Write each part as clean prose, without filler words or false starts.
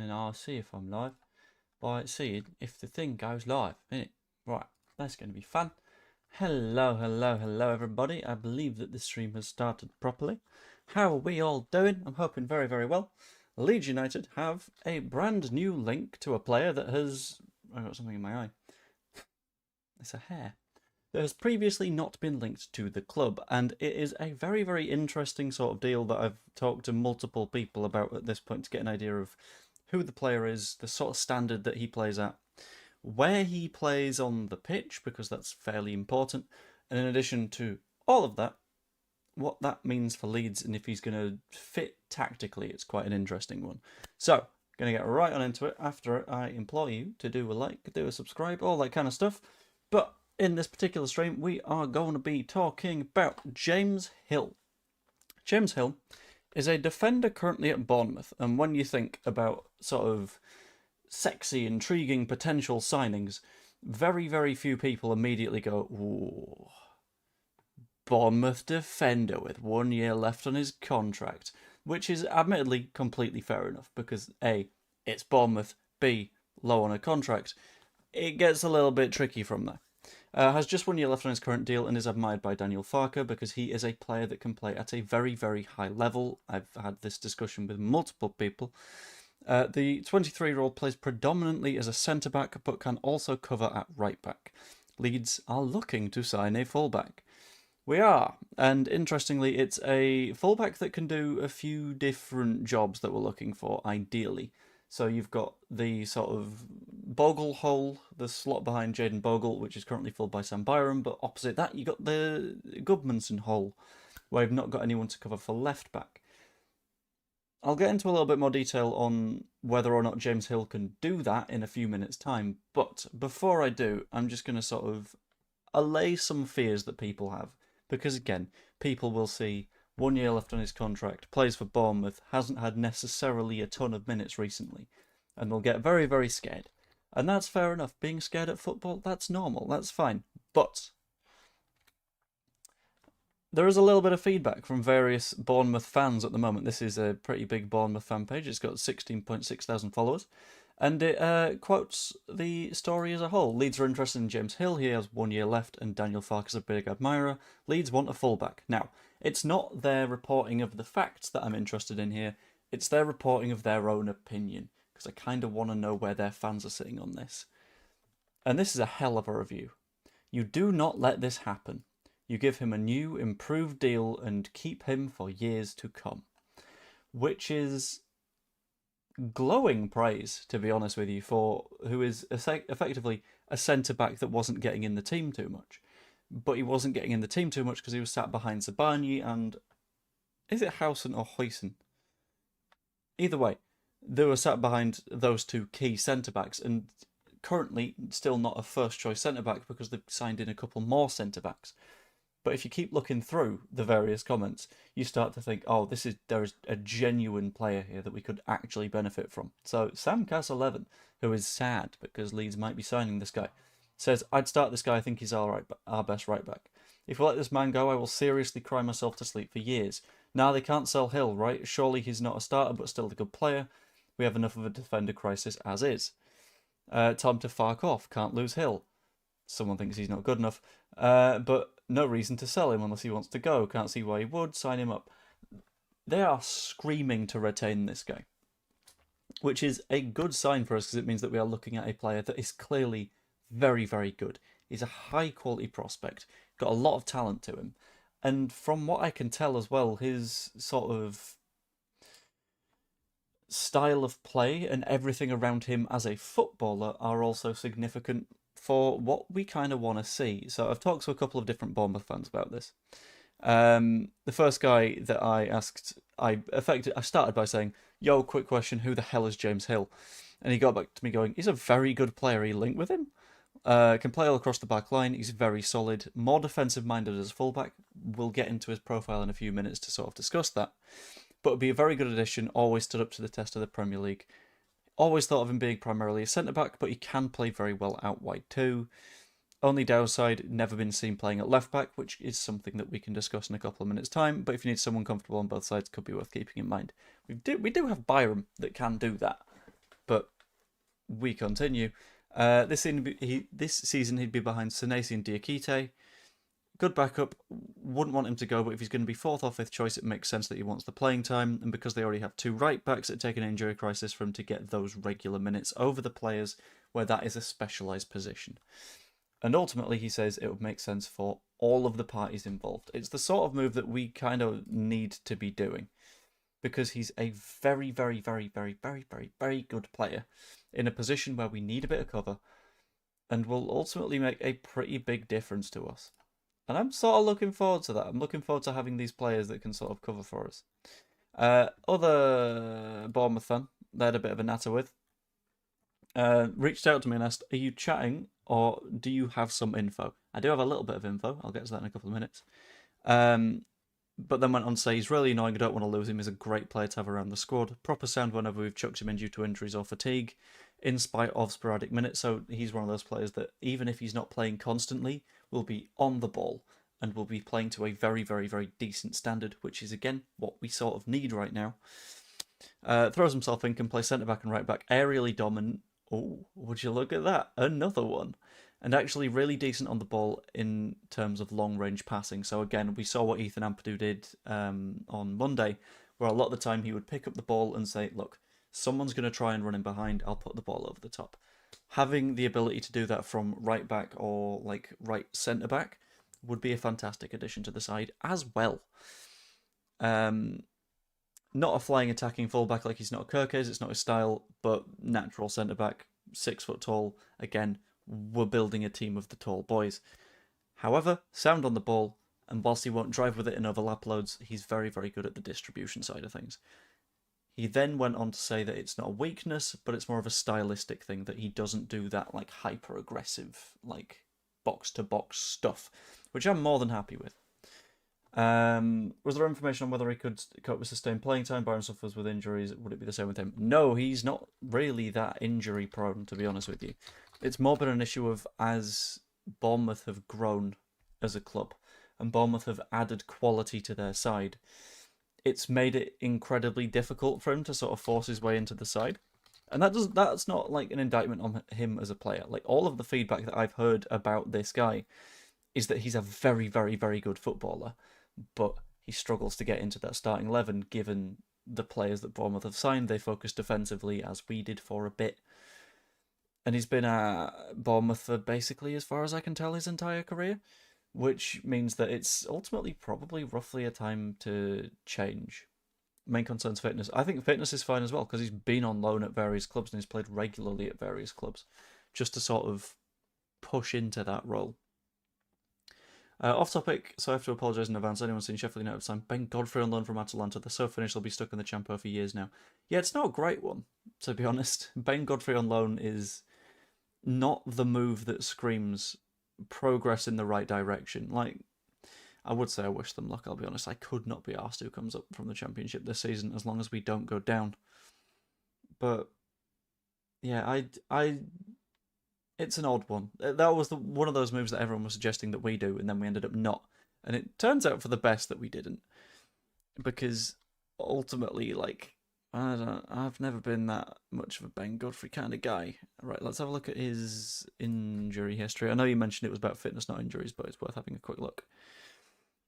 and I'll see if I'm live by seeing if the thing goes live, innit? Right, that's going to be fun. Hello everybody. I believe that the stream has started properly. How are we all doing? I'm hoping very, very well. Leeds United have a brand new link to a player that has... I got something in my eye. It's a hair. That has previously not been linked to the club, and it is a very, very interesting sort of deal that I've talked to multiple people about at this point to get an idea of who the player is, the sort of standard that he plays at, where he plays on the pitch, because that's fairly important, and in addition to all of that, what that means for Leeds and if he's going to fit tactically. It's quite an interesting one. So, going to get right on into it after I implore you to do a like, do a subscribe, all that kind of stuff. But in this particular stream, we are going to be talking about James Hill. James Hill is a defender currently at Bournemouth, and when you think about sort of sexy, intriguing potential signings, very, very few people immediately go, ooh, Bournemouth defender with 1 year left on his contract, which is admittedly completely fair enough, because A, it's Bournemouth, B, low on a contract. It gets a little bit tricky from there. Has just 1 year left on his current deal and is admired by Daniel Farke because he is a player that can play at a very, very high level. I've had this discussion with multiple people. The 23-year-old plays predominantly as a centre-back but can also cover at right-back. Leeds are looking to sign a full-back. We are, and interestingly, it's a full-back that can do a few different jobs that we're looking for, ideally. So you've got the sort of Bogle hole, the slot behind Jayden Bogle, which is currently filled by Sam Byram, but opposite that you've got the Gudmundsson hole, where you've not got anyone to cover for left-back. I'll get into a little bit more detail on whether or not James Hill can do that in a few minutes' time, but before I do, I'm just going to sort of allay some fears that people have. Because again, people will see 1 year left on his contract, plays for Bournemouth, hasn't had necessarily a ton of minutes recently, and they'll get very, very scared. And that's fair enough. Being scared at football, that's normal, that's fine. But there is a little bit of feedback from various Bournemouth fans at the moment. This is a pretty big Bournemouth fan page. It's got 16.6 thousand followers. And it quotes the story as a whole. Leeds are interested in James Hill. He has 1 year left, and Daniel Farke is a big admirer. Leeds want a fullback. Now, it's not their reporting of the facts that I'm interested in here. It's their reporting of their own opinion, because I kind of want to know where their fans are sitting on this. And this is a hell of a review. You do not let this happen. You give him a new, improved deal and keep him for years to come. Which is glowing praise, to be honest with you, for who is effectively a centre-back that wasn't getting in the team too much. But he wasn't getting in the team too much because he was sat behind Zabani and... Is it Howson or Huyson? Either way, they were sat behind those two key centre-backs, and currently still not a first-choice centre-back because they've signed in a couple more centre-backs. But if you keep looking through the various comments, you start to think, oh, there is a genuine player here that we could actually benefit from. So SamCast11, who is sad because Leeds might be signing this guy, says, I'd start this guy, I think he's our best right back. If we let this man go, I will seriously cry myself to sleep for years. Now they can't sell Hill, right? Surely he's not a starter, but still a good player. We have enough of a defender crisis as is. Time to Farke off, can't lose Hill. Someone thinks he's not good enough. But no reason to sell him unless he wants to go. Can't see why he would. Sign him up. They are screaming to retain this guy, which is a good sign for us because it means that we are looking at a player that is clearly very, very good. He's a high-quality prospect, got a lot of talent to him. And from what I can tell as well, his sort of style of play and everything around him as a footballer are also significant for what we kind of want to see. So I've talked to a couple of different Bournemouth fans about this. The first guy that I asked, I started by saying, yo, quick question, who the hell is James Hill? And he got back to me going, he's a very good player. Are you linked with him? Can play all across the back line. He's very solid, more defensive-minded as fullback. We'll get into his profile in a few minutes to sort of discuss that. But would be a very good addition, always stood up to the test of the Premier League. Always thought of him being primarily a centre-back, but he can play very well out wide too. Only downside, never been seen playing at left-back, which is something that we can discuss in a couple of minutes' time, but if you need someone comfortable on both sides, could be worth keeping in mind. We do have Byram that can do that. we continue. This season he'd be behind Senesi and Diakite. Good backup. Wouldn't want him to go, but if he's going to be fourth or fifth choice, it makes sense that he wants the playing time. And because they already have two right backs, it take an injury crisis for him to get those regular minutes over the players where that is a specialised position. And ultimately, he says it would make sense for all of the parties involved. It's the sort of move that we kind of need to be doing because he's a very, very, very, very, very, very, very good player in a position where we need a bit of cover and will ultimately make a pretty big difference to us. And I'm sort of looking forward to that. I'm looking forward to having these players that can sort of cover for us. Other Bournemouth fan they had a bit of a natter with reached out to me and asked, are you chatting or do you have some info? I do have a little bit of info. I'll get to that in a couple of minutes. But then went on to say, he's really annoying. I don't want to lose him. He's a great player to have around the squad. Proper sound whenever we've chucked him in due to injuries or fatigue, in spite of sporadic minutes. So he's one of those players that, even if he's not playing constantly, will be on the ball and will be playing to a very, very, very decent standard, which is, again, what we sort of need right now. Throws himself in, can play centre-back and right-back, aerially dominant. Oh, would you look at that? Another one. And actually really decent on the ball in terms of long-range passing. So again, we saw what Ethan Ampadu did on Monday, where a lot of the time he would pick up the ball and say, look, someone's going to try and run in behind, I'll put the ball over the top. Having the ability to do that from right-back or like right centre-back would be a fantastic addition to the side as well. Not a flying attacking fullback like he's not Kirkes, it's not his style, but natural centre-back, 6 foot tall. Again, we're building a team of the tall boys. However, sound on the ball, and whilst he won't drive with it in overlap loads, he's very, very good at the distribution side of things. He then went on to say that it's not a weakness, but it's more of a stylistic thing, that he doesn't do that like hyper-aggressive, like box-to-box stuff, which I'm more than happy with. Was there information on whether he could cope with sustained playing time? Byron suffers with injuries. Would it be the same with him? No, he's not really that injury prone, to be honest with you. It's more been an issue of, as Bournemouth have grown as a club and Bournemouth have added quality to their side, it's made it incredibly difficult for him to sort of force his way into the side. And that's not like an indictment on him as a player. Like, all of the feedback that I've heard about this guy is that he's a very, very, very good footballer, but he struggles to get into that starting 11 given the players that Bournemouth have signed. They focus defensively, as we did for a bit. And he's been at Bournemouth for basically, as far as I can tell, his entire career, which means that it's ultimately probably roughly a time to change. Main concern's fitness. I think fitness is fine as well, because he's been on loan at various clubs and he's played regularly at various clubs, just to sort of push into that role. Off topic, so I have to apologise in advance. Anyone seen Sheffield United sign Ben Godfrey on loan from Atalanta? They're so finished, they'll be stuck in the Champo for years now. Yeah, it's not a great one, to be honest. Ben Godfrey on loan is not the move that screams progress in the right direction. Like, I would say I wish them luck, I'll be honest. I could not be asked who comes up from the Championship this season, as long as we don't go down. But yeah, it's an odd one. That was one of those moves that everyone was suggesting that we do, and then we ended up not. And it turns out for the best that we didn't. Because ultimately, like, I've never been that much of a Ben Godfrey kind of guy. Right, let's have a look at his injury history. I know you mentioned it was about fitness, not injuries, but it's worth having a quick look.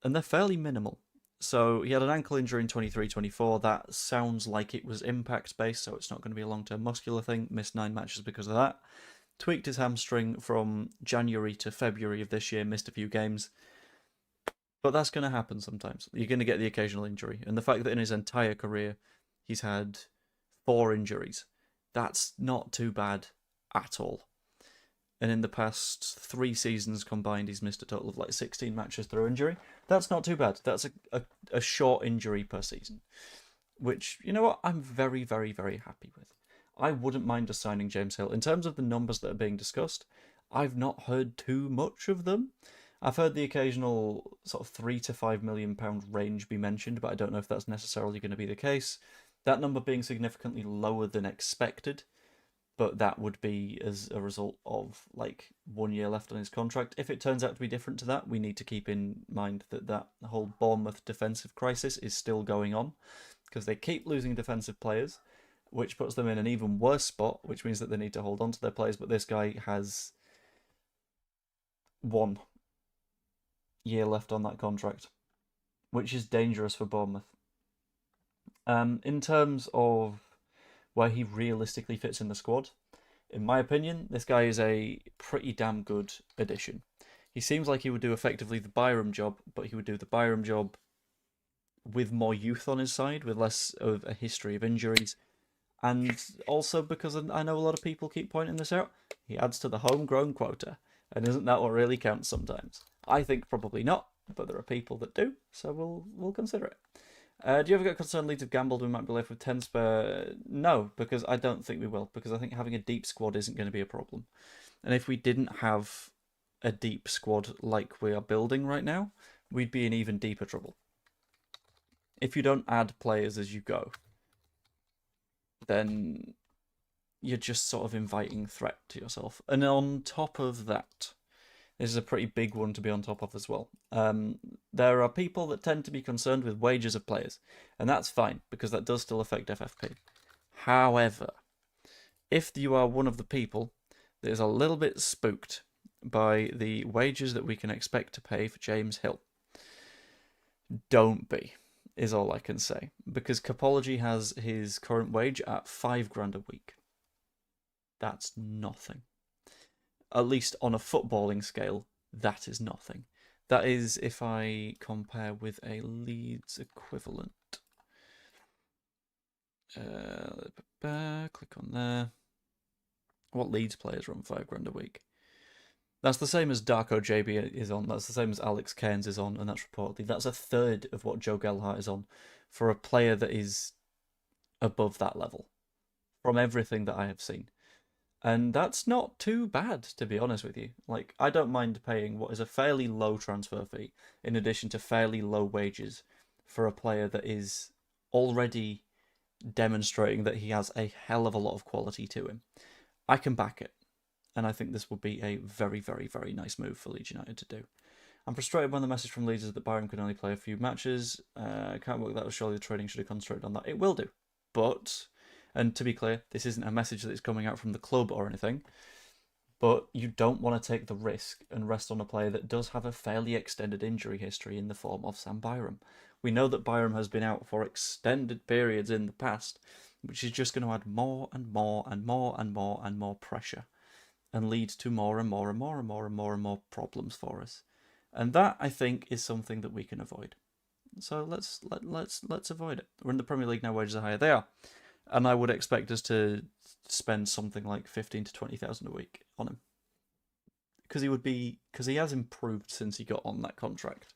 And they're fairly minimal. So he had an ankle injury in 23-24. That sounds like it was impact-based, so it's not going to be a long-term muscular thing. Missed 9 matches because of that. Tweaked his hamstring from January to February of this year, missed a few games. But that's going to happen sometimes. You're going to get the occasional injury. And the fact that in his entire career he's had 4 injuries, that's not too bad at all. And in the past 3 seasons combined, he's missed a total of like 16 matches through injury. That's not too bad. That's a short injury per season. Which, you know what, I'm very, very, very happy with. I wouldn't mind us signing James Hill. In terms of the numbers that are being discussed, I've not heard too much of them. I've heard the occasional sort of £3 to £5 million range be mentioned, but I don't know if that's necessarily going to be the case. That number being significantly lower than expected, but that would be as a result of like 1 year left on his contract. If it turns out to be different to that, we need to keep in mind that whole Bournemouth defensive crisis is still going on, because they keep losing defensive players. which puts them in an even worse spot, which means that they need to hold on to their players. But this guy has 1 year left on that contract, which is dangerous for Bournemouth. In terms of where he realistically fits in the squad, in my opinion, this guy is a pretty damn good addition. He seems like he would do effectively the Byram job, but he would do the Byram job with more youth on his side, with less of a history of injuries. And also because I know a lot of people keep pointing this out, he adds to the homegrown quota. And isn't that what really counts sometimes? I think probably not, but there are people that do, so we'll consider it. Do you ever get concerned Leeds have gambled we might be left with 10 spare? No, because I don't think we will, because I think having a deep squad isn't going to be a problem. And if we didn't have a deep squad like we are building right now, we'd be in even deeper trouble. If you don't add players as you go, then you're just sort of inviting threat to yourself. And on top of that, this is a pretty big one to be on top of as well. There are people that tend to be concerned with wages of players, and that's fine, because that does still affect FFP. However, if you are one of the people that is a little bit spooked by the wages that we can expect to pay for James Hill, don't be, is all I can say. Because Capology has his current wage at £5,000 a week. That's nothing. At least on a footballing scale, that is nothing. That is if I compare with a Leeds equivalent. Click on there. What Leeds players are on £5,000 a week? That's the same as Darko JB is on. That's the same as Alex Cairns is on, and that's reportedly. That's a third of what Joe Gelhardt is on for a player that is above that level, from everything that I have seen. And that's not too bad, to be honest with you. Like, I don't mind paying what is a fairly low transfer fee, in addition to fairly low wages, for a player that is already demonstrating that he has a hell of a lot of quality to him. I can back it. And I think this will be a very, very, very nice move for Leeds United to do. I'm frustrated when the message from Leeds is that Byram can only play a few matches. Can't work that out. Surely the training should have concentrated on that. It will do. But, and to be clear, this isn't a message that is coming out from the club or anything, but you don't want to take the risk and rest on a player that does have a fairly extended injury history in the form of Sam Byram. We know that Byram has been out for extended periods in the past, which is just going to add more and more and more and more and more pressure, and lead to more and more and more and more and more and more problems for us. And that, I think, is something that we can avoid. So let's avoid it. We're in the Premier League now, wages are higher. They are. And I would expect us to spend something like 15 to 20,000 a week on him. Because he has improved since he got on that contract.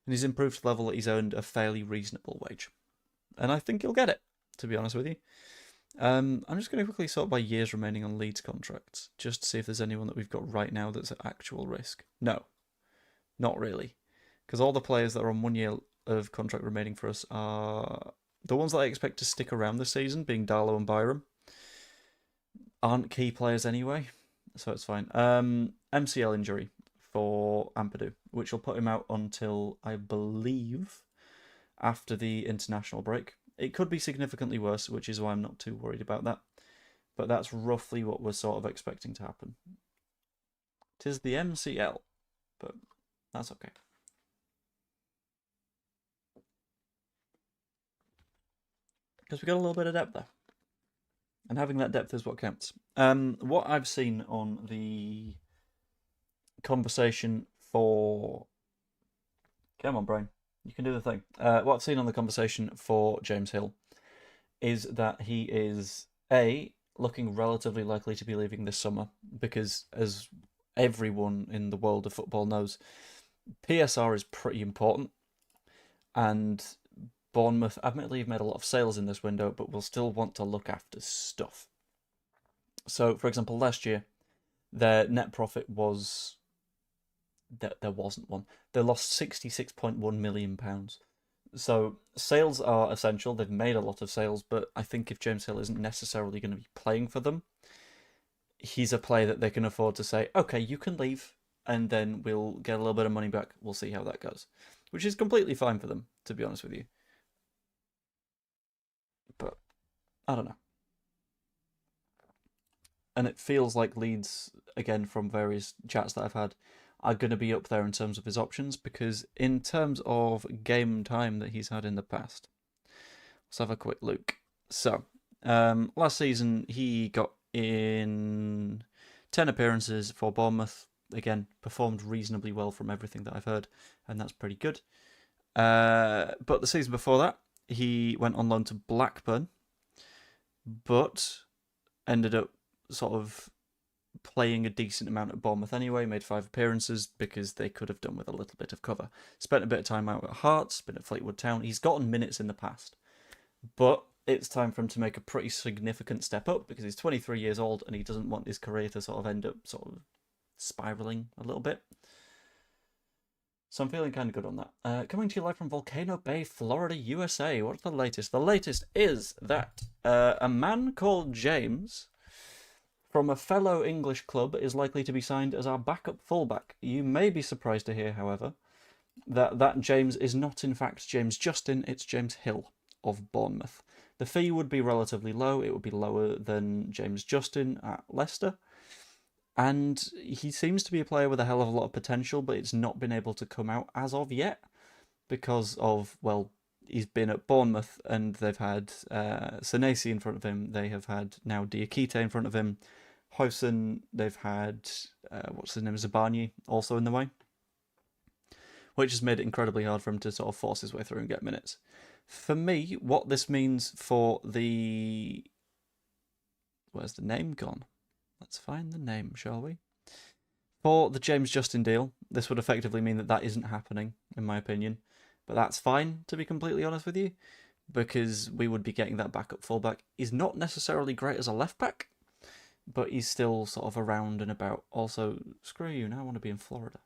And he's improved to the level that he's earned a fairly reasonable wage. And I think he'll get it, to be honest with you. I'm just going to quickly sort by years remaining on Leeds contracts, just to see if there's anyone that we've got right now that's at actual risk. No, not really. Because all the players that are on 1 year of contract remaining for us are the ones that I expect to stick around this season, being Darlow and Byram, aren't key players anyway, so it's fine. MCL injury for Ampadu, which will put him out until, I believe, after the international break. It could be significantly worse, which is why I'm not too worried about that. But that's roughly what we're sort of expecting to happen. 'Tis the MCL, but that's okay. Because we got a little bit of depth there. And having that depth is what counts. What I've seen on the conversation for... Come on, brain. You can do the thing. What I've seen on the conversation for James Hill is that he is, A, looking relatively likely to be leaving this summer, because as everyone in the world of football knows, PSR is pretty important, and Bournemouth, admittedly, have made a lot of sales in this window, but will still want to look after stuff. So, for example, last year, their net profit was... There wasn't one. They lost £66.1 million. So sales are essential. They've made a lot of sales, but I think if James Hill isn't necessarily going to be playing for them, he's a player that they can afford to say, okay, you can leave, and then we'll get a little bit of money back. We'll see how that goes. Which is completely fine for them, to be honest with you. But I don't know. and it feels like Leeds, again from various chats that I've had, are going to be up there in terms of his options, because in terms of game time that he's had in the past, let's have a quick look. So, last season he got in 10 appearances for Bournemouth. Again, performed reasonably well from everything that I've heard, and that's pretty good. But the season before that, he went on loan to Blackburn, but ended up sort of playing a decent amount at Bournemouth anyway, made 5 appearances because they could have done with a little bit of cover. Spent a bit of time out at Hearts, been at Fleetwood Town. He's gotten minutes in the past, but it's time for him to make a pretty significant step up because he's 23 years old and he doesn't want his career to sort of end up sort of spiraling a little bit. So I'm feeling kind of good on that. Coming to you live from Volcano Bay, Florida, USA. What's the latest? The latest is that a man called James from a fellow English club is likely to be signed as our backup fullback. You may be surprised to hear, however, that James is not in fact James Justin, it's James Hill of Bournemouth. The fee would be relatively low. It would be lower than James Justin at Leicester. And he seems to be a player with a hell of a lot of potential, but it's not been able to come out as of yet because of, well, he's been at Bournemouth and they've had Senesi in front of him. They have had now Diakite in front of him. Hoyson, they've had, what's his name, Zabani also in the way, which has made it incredibly hard for him to sort of force his way through and get minutes. For me, what this means for the... Where's the name gone? Let's find the name, shall we? For the James Justin deal, this would effectively mean that that isn't happening, in my opinion. But that's fine, to be completely honest with you, because we would be getting that backup fullback. He's not necessarily great as a left-back, but he's still sort of around and about. Also, screw you, now I want to be in Florida.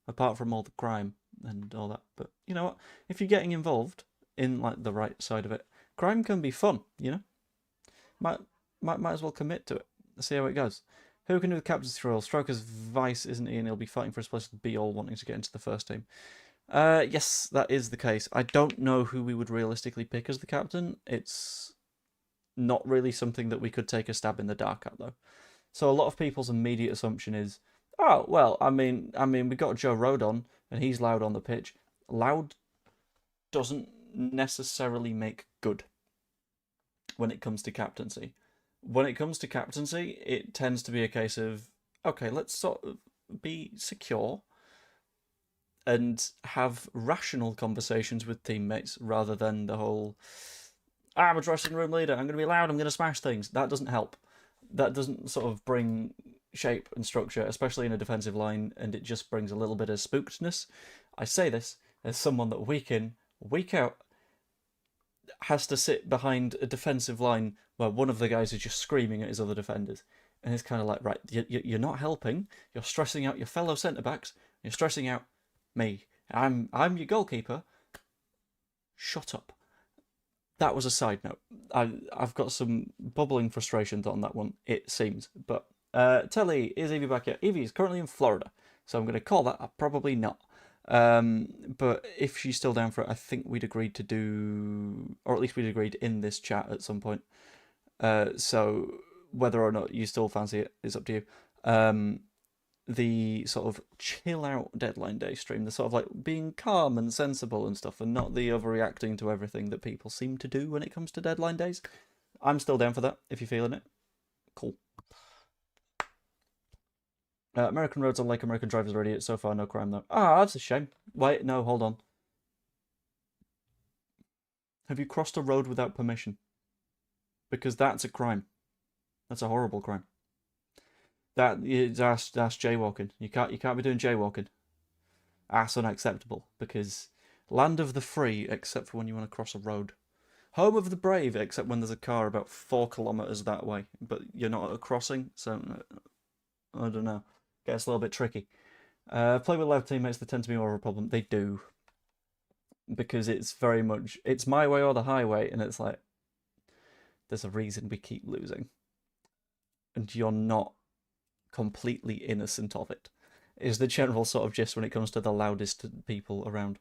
Apart from all the crime and all that. But you know what? If you're getting involved in like the right side of it, crime can be fun, you know? Might as well commit to it. Let's see how it goes. Who can do the captaincy role? Stroker's vice, isn't he? And he'll be fighting for his place with Be All, wanting to get into the first team. Yes, that is the case. I don't know who we would realistically pick as the captain. It's not really something that we could take a stab in the dark at, though. So a lot of people's immediate assumption is, oh, well, I mean, we got Joe Rodon, and he's loud on the pitch. Loud doesn't necessarily make good when it comes to captaincy. When it comes to captaincy, it tends to be a case of, okay, let's sort of be secure and have rational conversations with teammates rather than the whole, I'm a dressing room leader, I'm going to be loud, I'm going to smash things. That doesn't help. That doesn't sort of bring shape and structure, especially in a defensive line, and it just brings a little bit of spookedness. I say this as someone that week in, week out, has to sit behind a defensive line where one of the guys is just screaming at his other defenders. And it's kind of like, right, you're not helping. You're stressing out your fellow centre-backs. You're stressing out me. I'm your goalkeeper. Shut up. That was a side note. I've got some bubbling frustrations on that one, it seems. But Telly, is Evie back yet? Evie is currently in Florida. So I'm going to call that probably not. But if she's still down for it, I think we'd agreed to do, or at least we'd agreed in this chat at some point. So whether or not you still fancy it is up to you. The sort of chill out deadline day stream, the sort of like being calm and sensible and stuff, and not the overreacting to everything that people seem to do when it comes to deadline days. I'm still down for that if you're feeling it. Cool. American roads are like American drivers are idiots. So far, no crime though. Ah, that's a shame. Wait, no, hold on. Have you crossed a road without permission? Because that's a crime. That's a horrible crime. That's jaywalking. You can't be doing jaywalking. That's unacceptable. Because land of the free, except for when you want to cross a road. Home of the brave, except when there's a car about 4 kilometers that way, but you're not at a crossing. So I don't know. Gets a little bit tricky. Play with loud teammates, they tend to be more of a problem. They do. Because it's very much, it's my way or the highway, and it's like, there's a reason we keep losing. And you're not completely innocent of it, is the general sort of gist when it comes to the loudest people around.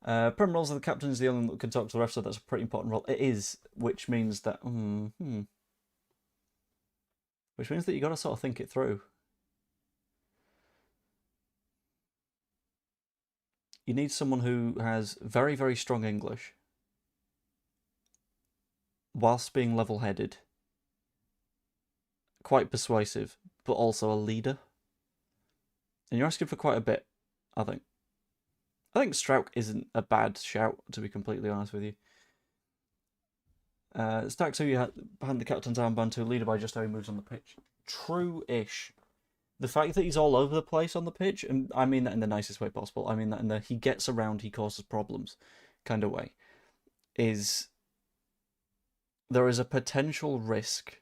Premier roles of the captain is the only one that can talk to the rest, so that's a pretty important role. It is, which means that, which means that you got to sort of think it through. You need someone who has very, very strong English, whilst being level-headed, quite persuasive, but also a leader. And you're asking for quite a bit, I think. I think Strauch isn't a bad shout, to be completely honest with you. Stacks who you had behind the captain's armband to, leader by just how he moves on the pitch. True-ish. The fact that he's all over the place on the pitch, and I mean that in the nicest way possible, I mean that in the he gets around, he causes problems kind of way, is there is a potential risk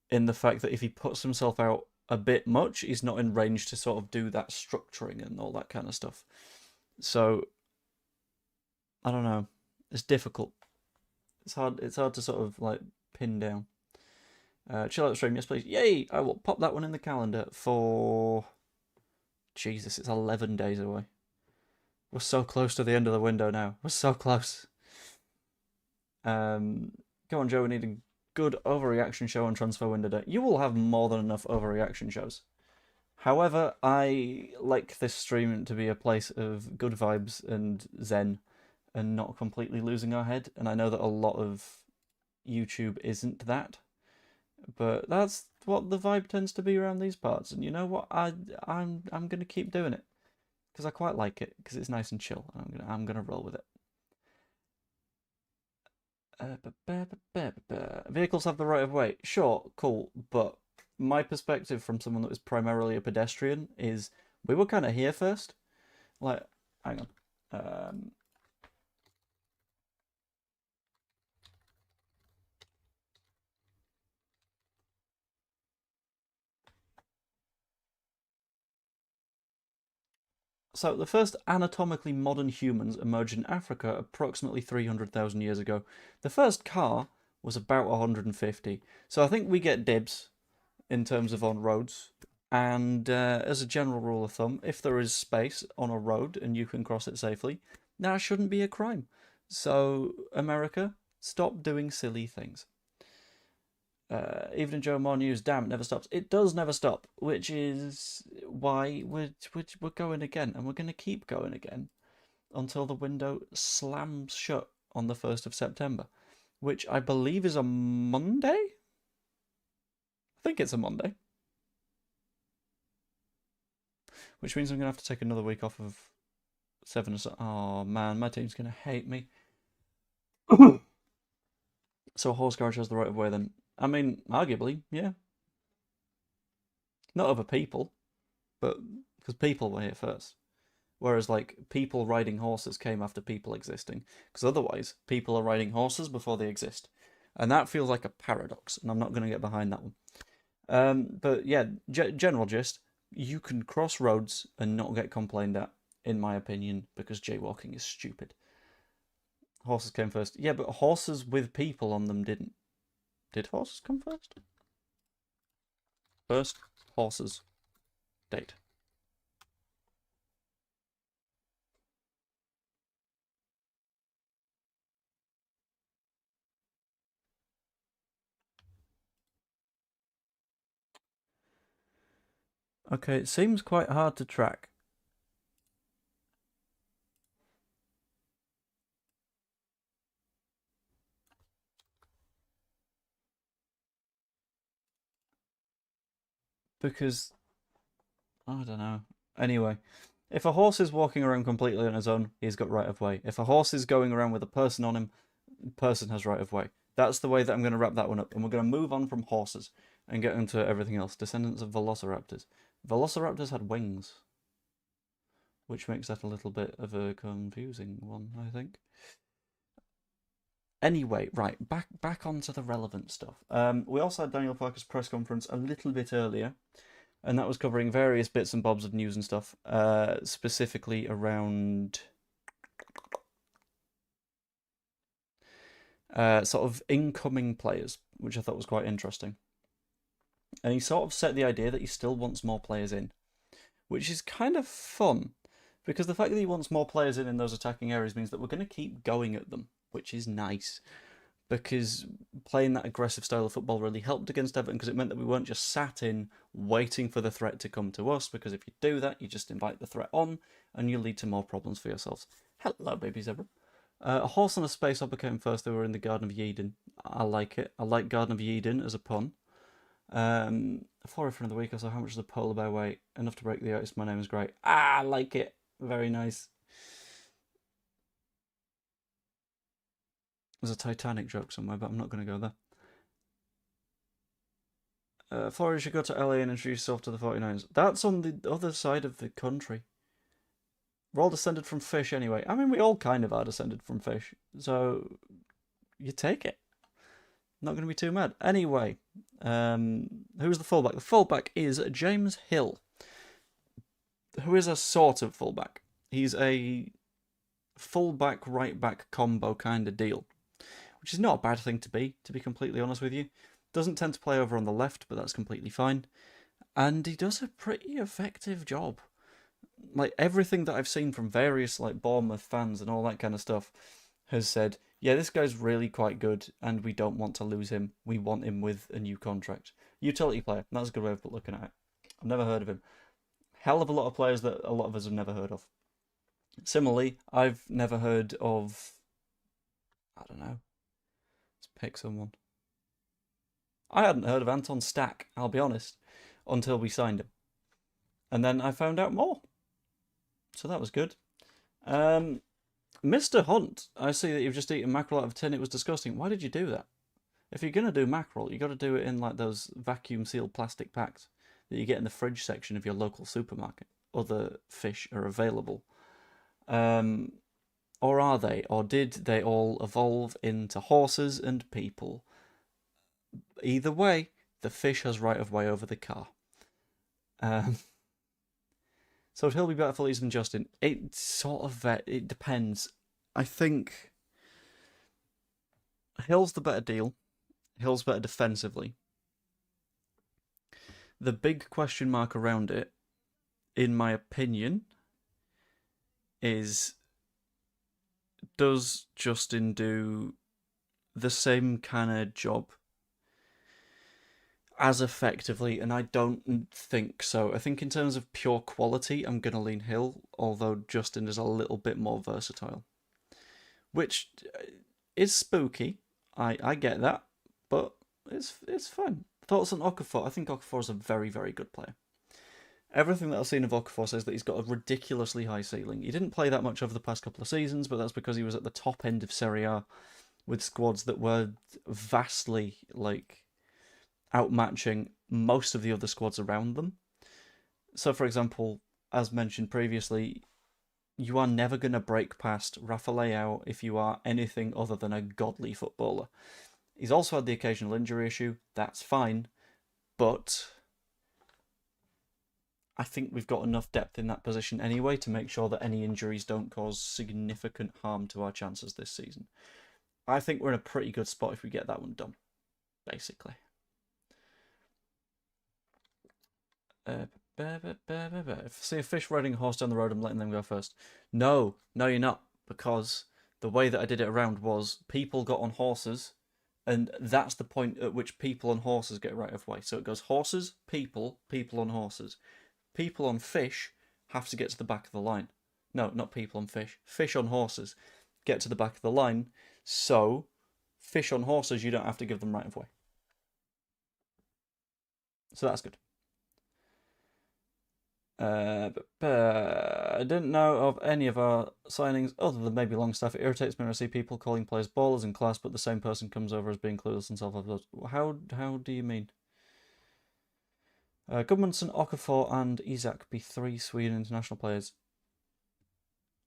in the fact that if he puts himself out a bit much, he's not in range to sort of do that structuring and all that kind of stuff. So, I don't know. It's difficult. It's hard to sort of like pin down. Chill out stream, yes please. Yay! I will pop that one in the calendar for... Jesus, it's 11 days away. We're so close to the end of the window now. We're so close. Come on, Joe, we need a good overreaction show on transfer window day. You will have more than enough overreaction shows. However, I like this stream to be a place of good vibes and zen and not completely losing our head. And I know that a lot of YouTube isn't that. But that's what the vibe tends to be around these parts. And you know what? I'm going to keep doing it. Because I quite like it. Because it's nice and chill. And I'm gonna roll with it. Vehicles have the right of way. Sure, cool, but my perspective from someone that was primarily a pedestrian is we were kind of here first. Like, hang on. So the first anatomically modern humans emerged in Africa approximately 300,000 years ago. The first car was about 150. So I think we get dibs in terms of on roads. And as a general rule of thumb, if there is space on a road and you can cross it safely, that shouldn't be a crime. So, America, stop doing silly things. Evening Joe, more news. Damn, it never stops. It does never stop, which is why we're going again, and we're going to keep going again until the window slams shut on the 1st of September, which I believe is a Monday? I think it's a Monday. Which means I'm going to have to take another week off of 7 or so. Oh man, my team's going to hate me. So a horse garage has the right of way then. I mean, arguably, yeah. Not other people, but because people were here first. Whereas, like, people riding horses came after people existing. Because otherwise, people are riding horses before they exist. And that feels like a paradox, and I'm not going to get behind that one. But yeah, general gist, you can cross roads and not get complained at, in my opinion, because jaywalking is stupid. Horses came first. Yeah, but horses with people on them didn't. Did horses come first? First, horses. Date. Okay, it seems quite hard to track. Because, I don't know. Anyway, if a horse is walking around completely on his own, he's got right of way. If a horse is going around with a person on him, person has right of way. That's the way that I'm going to wrap that one up. And we're going to move on from horses and get into everything else. Descendants of velociraptors. Velociraptors had wings, which makes that a little bit of a confusing one, I think. Anyway, right, back onto the relevant stuff. We also had Daniel Parker's press conference a little bit earlier, and that was covering various bits and bobs of news and stuff, specifically around sort of incoming players, which I thought was quite interesting. And he sort of set the idea that he still wants more players in, which is kind of fun, because the fact that he wants more players in those attacking areas means that we're going to keep going at them, which is nice. because playing that aggressive style of football really helped against Everton because it meant that we weren't just sat in waiting for the threat to come to us, because if you do that, you just invite the threat on and you lead to more problems for yourselves. Hello, baby zebra. A horse and a space opera came first. They were in the Garden of Eden. I like it. I like Garden of Eden as a pun. For friend of the week, also, how much does a polar bear weigh? Enough to break the ice. My name is great. I like it. Very nice. There's a Titanic joke somewhere, but I'm not going to go there. Flores should go to LA and introduce yourself to the 49ers. That's on the other side of the country. We're all descended from fish anyway. I mean, we all kind of are descended from fish. So, you take it. Not going to be too mad. Anyway, who's the fullback? The fullback is James Hill, who is a sort of fullback. He's a fullback, right back combo kind of deal, which is not a bad thing to be completely honest with you. Doesn't tend to play over on the left, but that's completely fine. And he does a pretty effective job. Like, everything that I've seen from various like Bournemouth fans and all that kind of stuff has said, yeah, this guy's really quite good, and we don't want to lose him. We want him with a new contract. Utility player. That's a good way of looking at it. I've never heard of him. Hell of a lot of players that a lot of us have never heard of. Similarly, I've never heard of... I don't know. Let's pick someone. I hadn't heard of Anton Stack, I'll be honest, until we signed him. And then I found out more. So that was good. Mr. Hunt, I see that you've just eaten mackerel out of a tin. It was disgusting. Why did you do that? If you're going to do mackerel, you got to do it in like those vacuum-sealed plastic packs that you get in the fridge section of your local supermarket. Other fish are available. Or are they? Or did they all evolve into horses and people? Either way, the fish has right of way over the car. So would Hill be better for Leeds than Justin? It sort of it depends. I think Hill's the better deal. Hill's better defensively. The big question mark around it, in my opinion, is, does Justin do the same kind of job as effectively? And I don't think so. I think in terms of pure quality, I'm going to lean Hill, although Justin is a little bit more versatile. Which is spooky. I get that, but it's fun. Thoughts on Okafor? I think Okafor is a very, very good player. Everything that I've seen of Okafor says that he's got a ridiculously high ceiling. He didn't play that much over the past couple of seasons, but that's because he was at the top end of Serie A with squads that were vastly, like, outmatching most of the other squads around them. So, for example, as mentioned previously, you are never going to break past Rafa Leao if you are anything other than a godly footballer. He's also had the occasional injury issue. That's fine. But I think we've got enough depth in that position anyway to make sure that any injuries don't cause significant harm to our chances this season. I think we're in a pretty good spot if we get that one done, basically. If I see a fish riding a horse down the road, I'm letting them go first. No, you're not. Because the way that I did it around was people got on horses, and that's the point at which people on horses get right of way. So it goes horses, people on horses. People on fish have to get to the back of the line. No, not people on fish. Fish on horses get to the back of the line. So, fish on horses, you don't have to give them right of way. So that's good. I didn't know of any of our signings other than maybe Longstaff. It irritates me when I see people calling players ballers in class, but the same person comes over as being clueless and self-absorbed. How do you mean? Gudmundsson, Okafor, and Isak be 3 Sweden international players.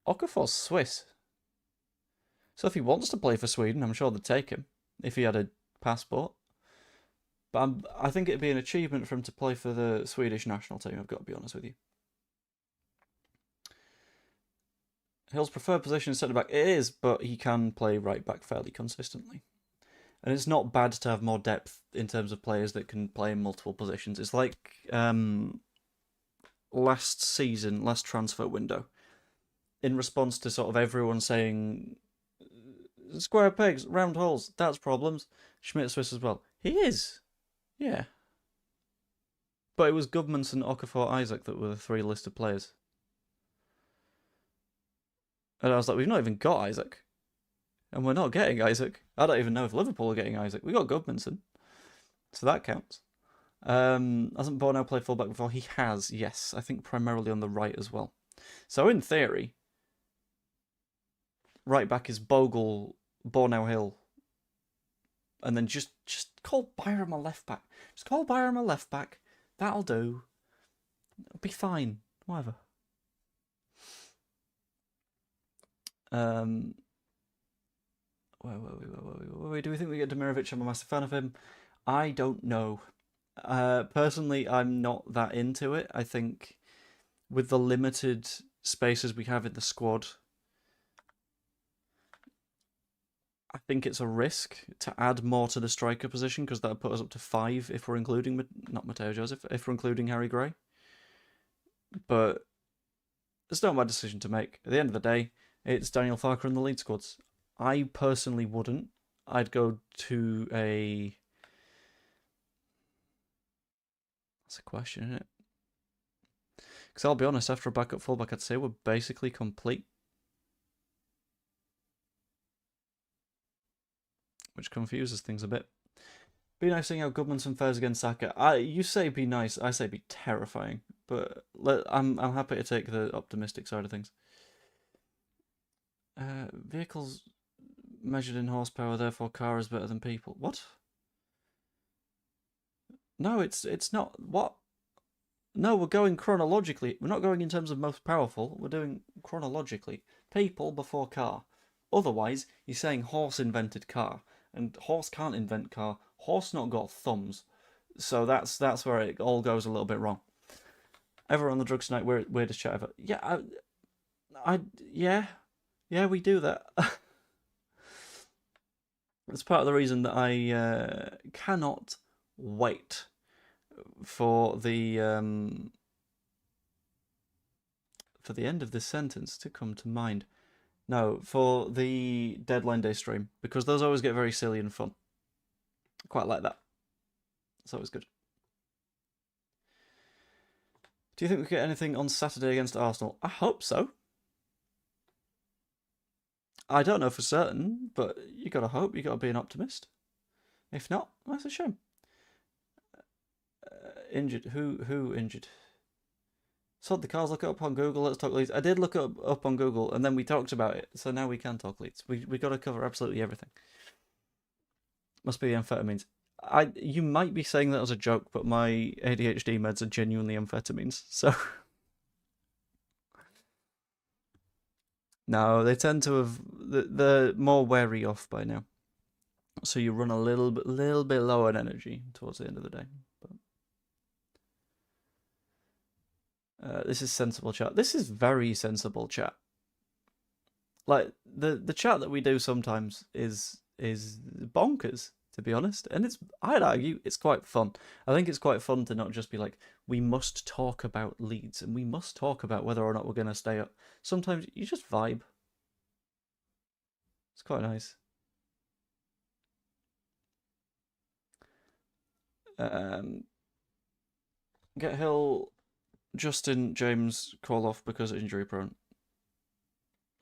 Okafor's Swiss. So if he wants to play for Sweden, I'm sure they'd take him if he had a passport. But I think it'd be an achievement for him to play for the Swedish national team, I've got to be honest with you. Hill's preferred position is centre-back. It is, but he can play right-back fairly consistently. And it's not bad to have more depth in terms of players that can play in multiple positions. It's like last transfer window. In response to sort of everyone saying Square pegs, round holes. That's problems. Schmidt Swiss as well. He is. Yeah. But it was Gudmundsson, Okafor, Isaac that were the 3 listed players. And I was like, we've not even got Isaac. And we're not getting Isaac. I don't even know if Liverpool are getting Isaac. We got Gudmundsson. So that counts. Hasn't Bornau played fullback before? He has, yes. I think primarily on the right as well. So in theory, right back is Bogle, Bornau Hill. And then just call Byram a left back. Just call Byram a left back. That'll do. It'll be fine. Whatever. Where do we think we get Demirovic? I'm a massive fan of him. I don't know. Personally, I'm not that into it. I think with the limited spaces we have in the squad, I think it's a risk to add more to the striker position because that'll put us up to 5 if we're including, not Matteo Joseph, if we're including Harry Gray. But it's not my decision to make. At the end of the day, it's Daniel Farker and the Leeds squads. I personally wouldn't. I'd go to a... That's a question, isn't it? Because I'll be honest, after a backup fullback, I'd say we're basically complete. Which confuses things a bit. Be nice seeing how Gudmundsson fares against Saka. You say be nice, I say be terrifying. But I'm happy to take the optimistic side of things. Vehicles measured in horsepower, therefore car is better than people. What? No, it's not. What? No, we're going chronologically. We're not going in terms of most powerful. We're doing chronologically. People before car. Otherwise, you're saying horse invented car. And horse can't invent car. Horse not got thumbs. So that's where it all goes a little bit wrong. Ever on the drugs tonight, weirdest chat ever. Yeah, yeah, we do that. It's part of the reason that I cannot wait for the end of this sentence to come to mind. No, for the deadline day stream, because those always get very silly and fun. I quite like that. It's always good. Do you think we get anything on Saturday against Arsenal? I hope so. I don't know for certain, but you gotta hope. You gotta be an optimist. If not, that's a shame. Injured? Who injured? Sod the cars. Look it up on Google. Let's talk Leeds. I did look it up on Google, and then we talked about it. So now we can talk Leeds. We got to cover absolutely everything. Must be the amphetamines. You might be saying that as a joke, but my ADHD meds are genuinely amphetamines. So no, they tend to have. They're more wary off by now. So you run a little bit low on energy towards the end of the day. This is sensible chat. This is very sensible chat. Like the chat that we do sometimes is bonkers, to be honest. And I'd argue it's quite fun. I think it's quite fun to not just be like, we must talk about Leeds and we must talk about whether or not we're gonna stay up. Sometimes you just vibe. It's quite nice. Get Hill, Justin, James, call off because injury prone.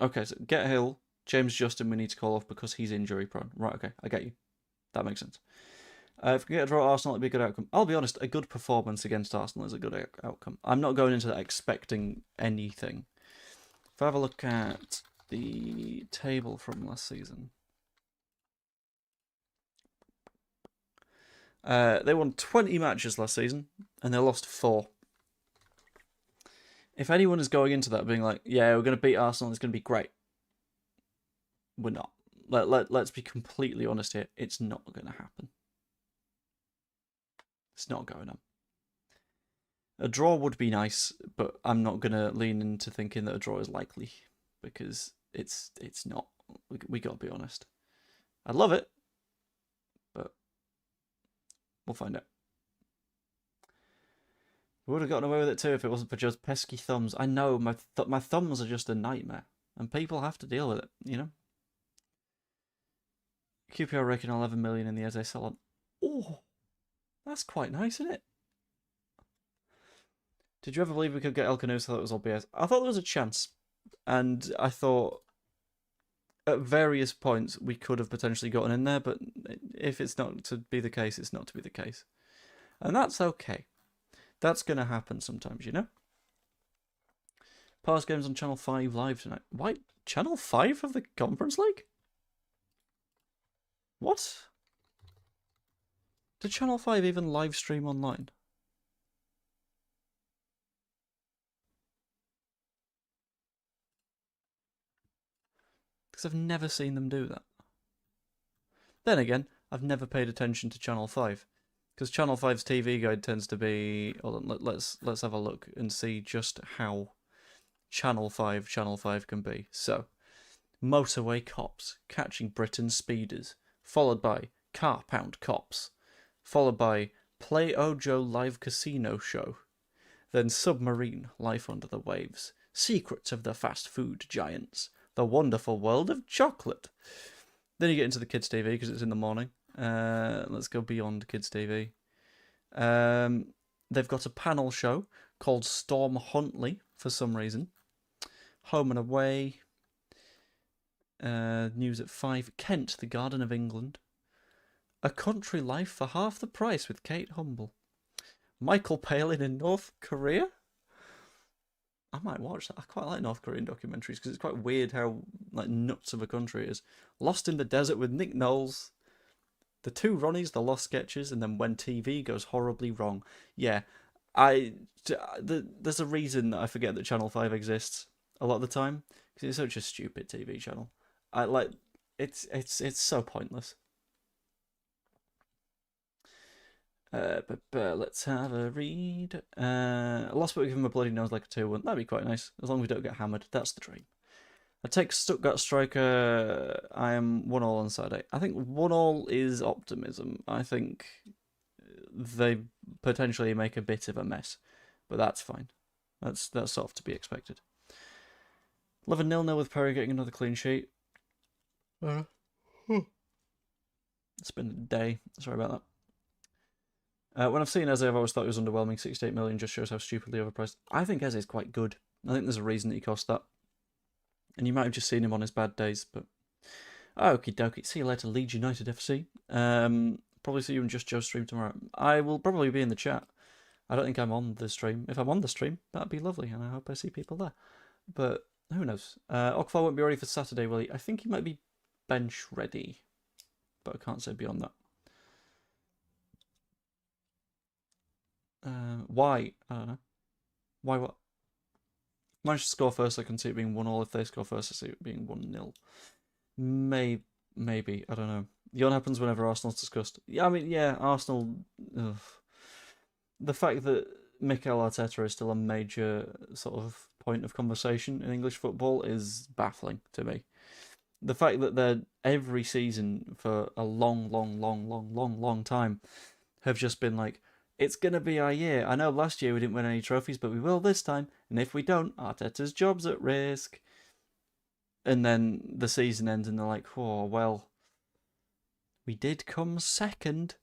Okay, so get Hill, James, Justin, we need to call off because he's injury prone. Right, okay, I get you. That makes sense. If we get a draw at Arsenal, it'd be a good outcome. I'll be honest, a good performance against Arsenal is a good outcome. I'm not going into that expecting anything. If I have a look at the table from last season. They won 20 matches last season, and they lost 4. If anyone is going into that being like, yeah, we're going to beat Arsenal, it's going to be great. We're not. Let's be completely honest here. It's not going to happen. It's not going on. A draw would be nice, but I'm not going to lean into thinking that a draw is likely because it's not. We got to be honest. I'd love it, but we'll find out. We would have gotten away with it too if it wasn't for Joe's pesky thumbs. I know, my thumbs are just a nightmare. And people have to deal with it, you know? QPR raking 11 million in the Eze salon. Oh, that's quite nice, isn't it? Did you ever believe we could get El Canoes? I thought it was all BS. I thought there was a chance, and I thought at various points we could have potentially gotten in there, but if it's not to be the case, it's not to be the case. And that's okay. That's going to happen sometimes, you know? Past games on Channel 5 live tonight. Why? Channel 5 of the Conference League? What? Did Channel 5 even live stream online? Because I've never seen them do that. Then again, I've never paid attention to Channel 5. Because Channel 5's TV guide tends to be... Hold on, let's have a look and see just how Channel 5 can be. So, Motorway Cops, Catching Britain's Speeders, followed by Car Pound Cops, followed by Play Ojo Live Casino Show, then Submarine, Life Under the Waves, Secrets of the Fast Food Giants, The Wonderful World of Chocolate. Then you get into the Kids TV because it's in the morning. Let's go beyond Kids TV. They've got a panel show called Storm Huntley for some reason. Home and Away. News at 5. Kent, the Garden of England. A Country Life for Half the Price with Kate Humble. Michael Palin in North Korea. I might watch that. I quite like North Korean documentaries because it's quite weird how like nuts of a country it is. Lost in the Desert with Nick Knowles. The Two Ronnies, The Lost Sketches, and then When TV Goes Horribly Wrong. Yeah, there's a reason that I forget that Channel 5 exists a lot of the time because it's such a stupid TV channel. It's so pointless. But let's have a read. Lost but we give him a bloody nose like a 2-1. That'd be quite nice. As long as we don't get hammered. That's the dream. I take Stuttgart striker. I am 1-1 on Saturday. I think 1-1 is optimism. I think they potentially make a bit of a mess. But that's fine. That's sort of to be expected. 11-0 with Perry getting another clean sheet. It's been a day. Sorry about that. When I've seen Eze, I've always thought he was underwhelming. 68 million just shows how stupidly overpriced. I think Eze is quite good. I think there's a reason that he cost that. And you might have just seen him on his bad days, but... Okie dokie. See you later, Leeds United FC. Probably see you in Just Joe's stream tomorrow. I will probably be in the chat. I don't think I'm on the stream. If I'm on the stream, that'd be lovely, and I hope I see people there. But who knows? Okfar won't be ready for Saturday, will he? I think he might be bench ready, but I can't say beyond that. Why? I don't know. Why what? Managed to score first, I can see it being 1-1. If they score first, I see it being 1-0. Maybe. I don't know. It only happens whenever Arsenal's discussed. Yeah, I mean, yeah, Arsenal... Ugh. The fact that Mikel Arteta is still a major sort of point of conversation in English football is baffling to me. The fact that they're every season for a long time have just been like, it's going to be our year. I know last year we didn't win any trophies, but we will this time. And if we don't, Arteta's job's at risk. And then the season ends and they're like, oh, well, we did come second.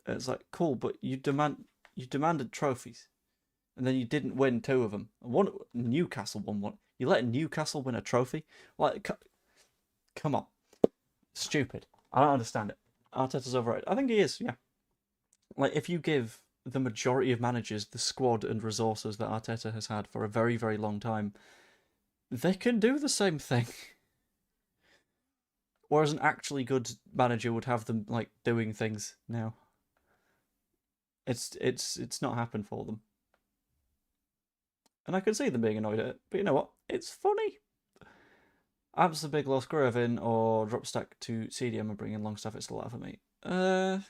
It's like, cool, but you demanded trophies. And then you didn't win 2 of them. Newcastle won 1. You let Newcastle win a trophy? Like, come on. Stupid. I don't understand it. Arteta's overrated. I think he is, yeah. Like, if you give the majority of managers the squad and resources that Arteta has had for a very, very long time, they can do the same thing. Whereas an actually good manager would have them, like, doing things now. It's not happened for them. And I can see them being annoyed at it. But you know what? It's funny. Abs a big loss, Gravin, or drop stack to CDM and bring in Longstaff. It's still out for me. I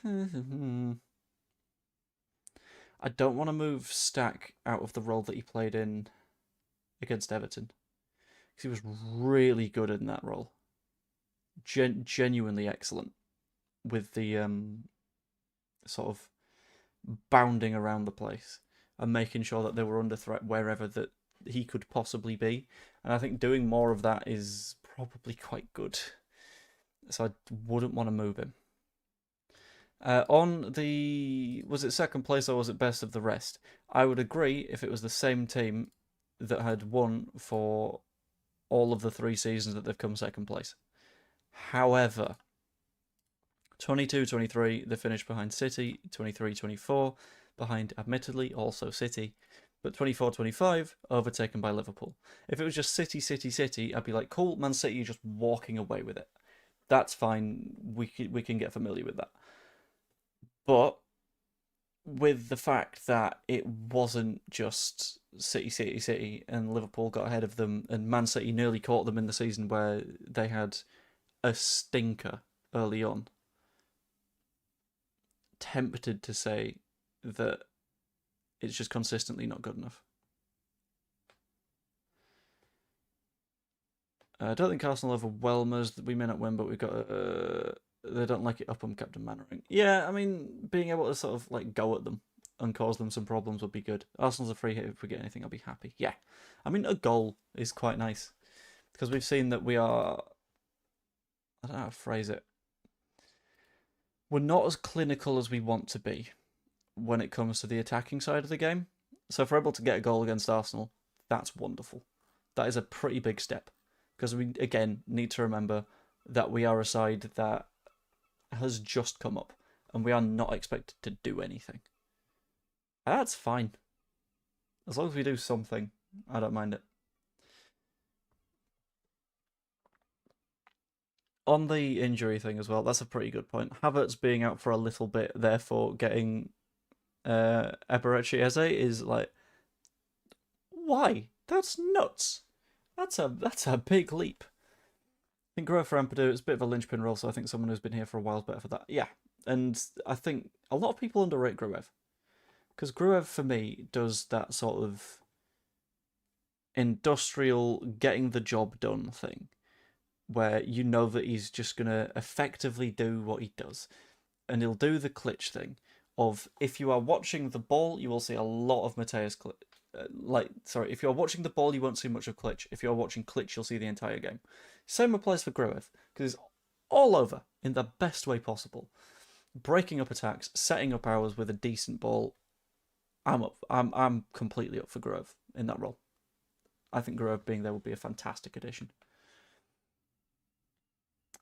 don't want to move Stack out of the role that he played in against Everton. Because he was really good in that role. Genuinely excellent. With the sort of bounding around the place and making sure that they were under threat wherever that he could possibly be. And I think doing more of that is probably quite good. so I wouldn't want to move him. On the, was it second place or was it best of the rest? I would agree if it was the same team that had won for all of the 3 seasons that they've come second place. However, 22-23, they finished behind City, 23-24, behind, admittedly, also City, but 24-25, overtaken by Liverpool. If it was just City, City, City, I'd be like, cool, Man City just walking away with it. That's fine, we can get familiar with that. But with the fact that it wasn't just City, City, City, and Liverpool got ahead of them, and Man City nearly caught them in the season where they had a stinker early on, tempted to say that it's just consistently not good enough. I don't think Arsenal overwhelm us. We may not win, but we've got they don't like it up on Captain Mannering. Yeah, I mean, being able to sort of like go at them and cause them some problems would be good. Arsenal's a free hit. If we get anything, I'll be happy. Yeah, I mean, a goal is quite nice because we've seen that we are. I don't know how to phrase it. We're not as clinical as we want to be when it comes to the attacking side of the game. So if we're able to get a goal against Arsenal, that's wonderful. That is a pretty big step because we, again, need to remember that we are a side that has just come up and we are not expected to do anything. That's fine. As long as we do something, I don't mind it. On the injury thing as well, that's a pretty good point. Havertz being out for a little bit, therefore getting Eberechi Eze is like, why? That's nuts. That's a big leap. I think Gruev for Ampadu, it's a bit of a linchpin role, so I think someone who's been here for a while is better for that. Yeah, and I think a lot of people underrate Gruev. Because Gruev, for me, does that sort of industrial, getting the job done thing, where you know that he's just going to effectively do what he does. And he'll do the Klitsch thing of, if you are watching the ball, you will see a lot of Mateus Klitsch. If you're watching the ball, you won't see much of Klitsch. If you're watching Klitsch, you'll see the entire game. Same applies for Gruev, because he's all over in the best way possible. Breaking up attacks, setting up ours with a decent ball. I'm completely up for Gruev in that role. I think Gruev being there would be a fantastic addition.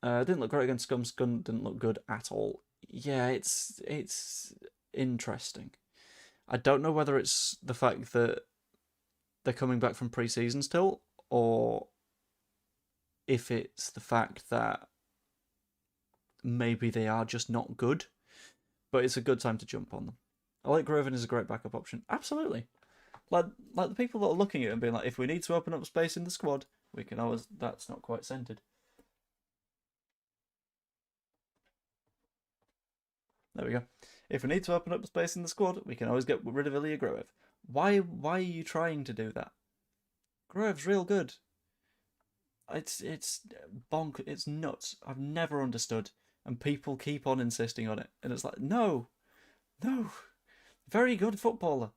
Didn't look great against Scum. Scum didn't look good at all. Yeah, it's interesting. I don't know whether it's the fact that they're coming back from pre-season still, or if it's the fact that maybe they are just not good. But it's a good time to jump on them. I like Groven as a great backup option. Absolutely. Like the people that are looking at it and being like, if we need to open up space in the squad, we can always... That's not quite centered. There we go. If we need to open up space in the squad, we can always get rid of Ilya Gruev. Why are you trying to do that? Gruev's real good. It's bonk. It's nuts. I've never understood, and people keep on insisting on it, and it's like, no, very good footballer.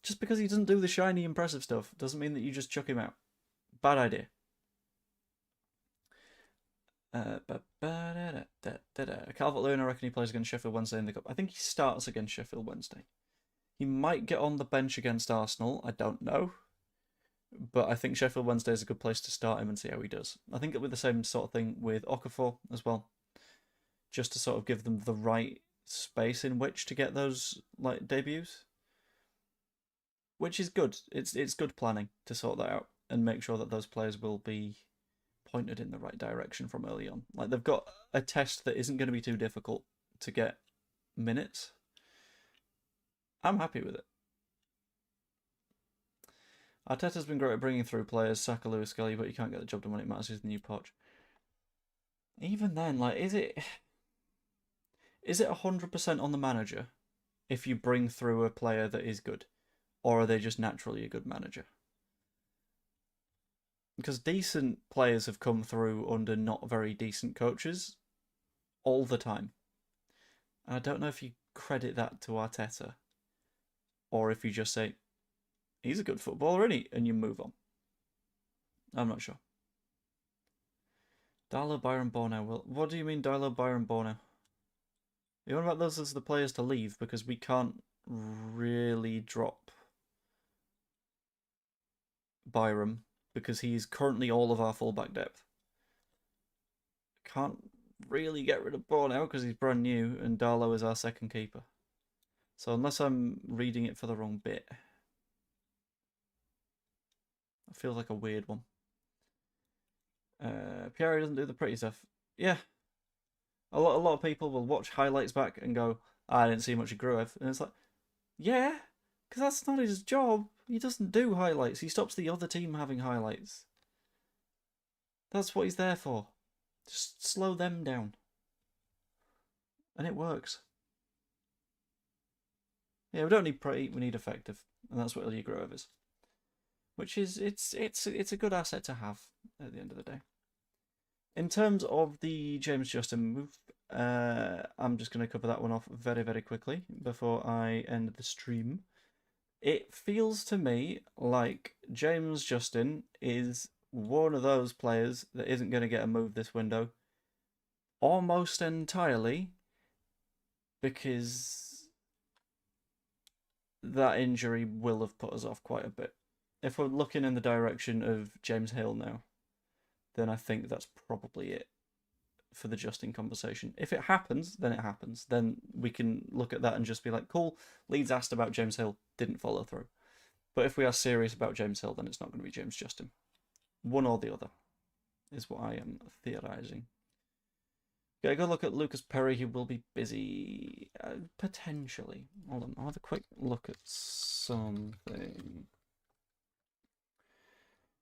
Just because he doesn't do the shiny, impressive stuff doesn't mean that you just chuck him out. Bad idea. Calvert-Lewin, I reckon he plays against Sheffield Wednesday in the Cup. I think he starts against Sheffield Wednesday. He might get on the bench against Arsenal. I don't know. But I think Sheffield Wednesday is a good place to start him and see how he does. I think it'll be the same sort of thing with Okafor as well. Just to sort of give them the right space in which to get those like debuts. Which is good. It's good planning to sort that out and make sure that those players will be pointed in the right direction from early on. Like, they've got a test that isn't going to be too difficult to get minutes. I'm happy with it. Arteta's been great at bringing through players, Saka, Lewis, Scully, but you can't get the job done when it matters with the new Poch. Even then, like, is it 100% on the manager if you bring through a player that is good? Or are they just naturally a good manager? Because decent players have come through under not very decent coaches all the time. And I don't know if you credit that to Arteta, or if you just say, he's a good footballer, isn't he? And you move on. I'm not sure. Darlow, Byron, Bournemouth. Well, what do you mean Darlow, Byron, Bournemouth? You want about those as the players to leave because we can't really drop Byram because he's currently all of our fullback depth. Can't really get rid of Bournemouth because he's brand new and Darlow is our second keeper. So unless I'm reading it for the wrong bit, it feels like a weird one. Pierre doesn't do the pretty stuff. Yeah. A lot of people will watch highlights back and go, I didn't see much of Gruev. And it's like, yeah, because that's not his job. He doesn't do highlights. He stops the other team having highlights. That's what he's there for. Just slow them down. And it works. Yeah, we don't need pretty, we need effective. And that's what Ilya Gruev is. Which is, it's a good asset to have at the end of the day. In terms of the James Justin move, I'm just going to cover that one off very, very quickly before I end the stream. It feels to me like James Justin is one of those players that isn't going to get a move this window almost entirely because that injury will have put us off quite a bit. If we're looking in the direction of James Hill now, then I think that's probably it for the Justin conversation. If it happens, then it happens. Then we can look at that and just be like, cool, Leeds asked about James Hill, didn't follow through. But if we are serious about James Hill, then it's not going to be James Justin. One or the other is what I am theorising. Okay, go look at Lucas Perry, who will be busy, potentially. Hold on, I'll have a quick look at something.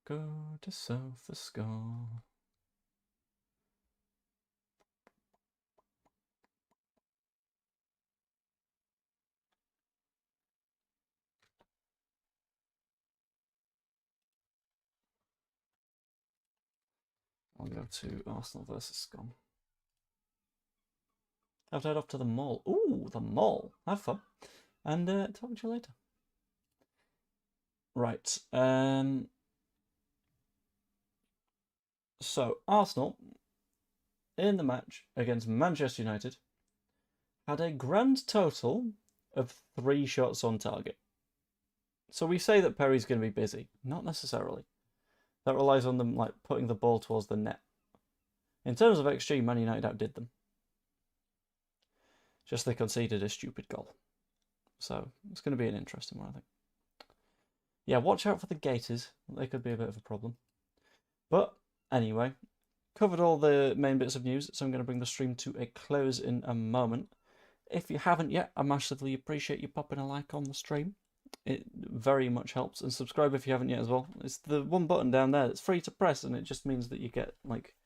Go to Sofa Score. I'll go to Arsenal versus Scum. I've head off to the mall. Ooh, the mall. Have fun. And talk to you later. Right. So, Arsenal, in the match against Manchester United, had a grand total of 3 shots on target. So we say that Perry's going to be busy. Not necessarily. That relies on them like putting the ball towards the net. In terms of XG, Man United outdid them. Just they conceded a stupid goal. So it's going to be an interesting one, I think. Yeah, watch out for the Gators. They could be a bit of a problem. But anyway, covered all the main bits of news, so I'm going to bring the stream to a close in a moment. If you haven't yet, I massively appreciate you popping a like on the stream. It very much helps. And subscribe if you haven't yet as well. It's the one button down there that's free to press, and it just means that you get like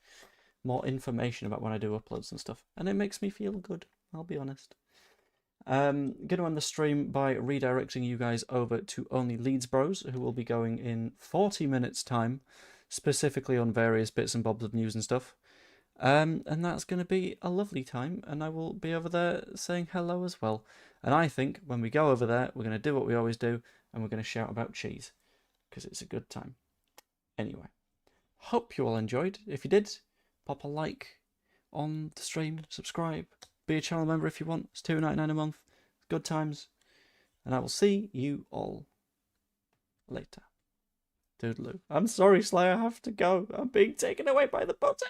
more information about when I do uploads and stuff. And it makes me feel good, I'll be honest. Going to end the stream by redirecting you guys over to Only Leeds Bros, who will be going in 40 minutes time, specifically on various bits and bobs of news and stuff. And that's going to be a lovely time, and I will be over there saying hello as well. And I think when we go over there, we're going to do what we always do, and we're going to shout about cheese, because it's a good time. Anyway, hope you all enjoyed. If you did, pop a like on the stream, subscribe, be a channel member if you want. It's $2.99 a month. Good times. And I will see you all later. Toodaloo. I'm sorry, Slayer, I have to go. I'm being taken away by the button.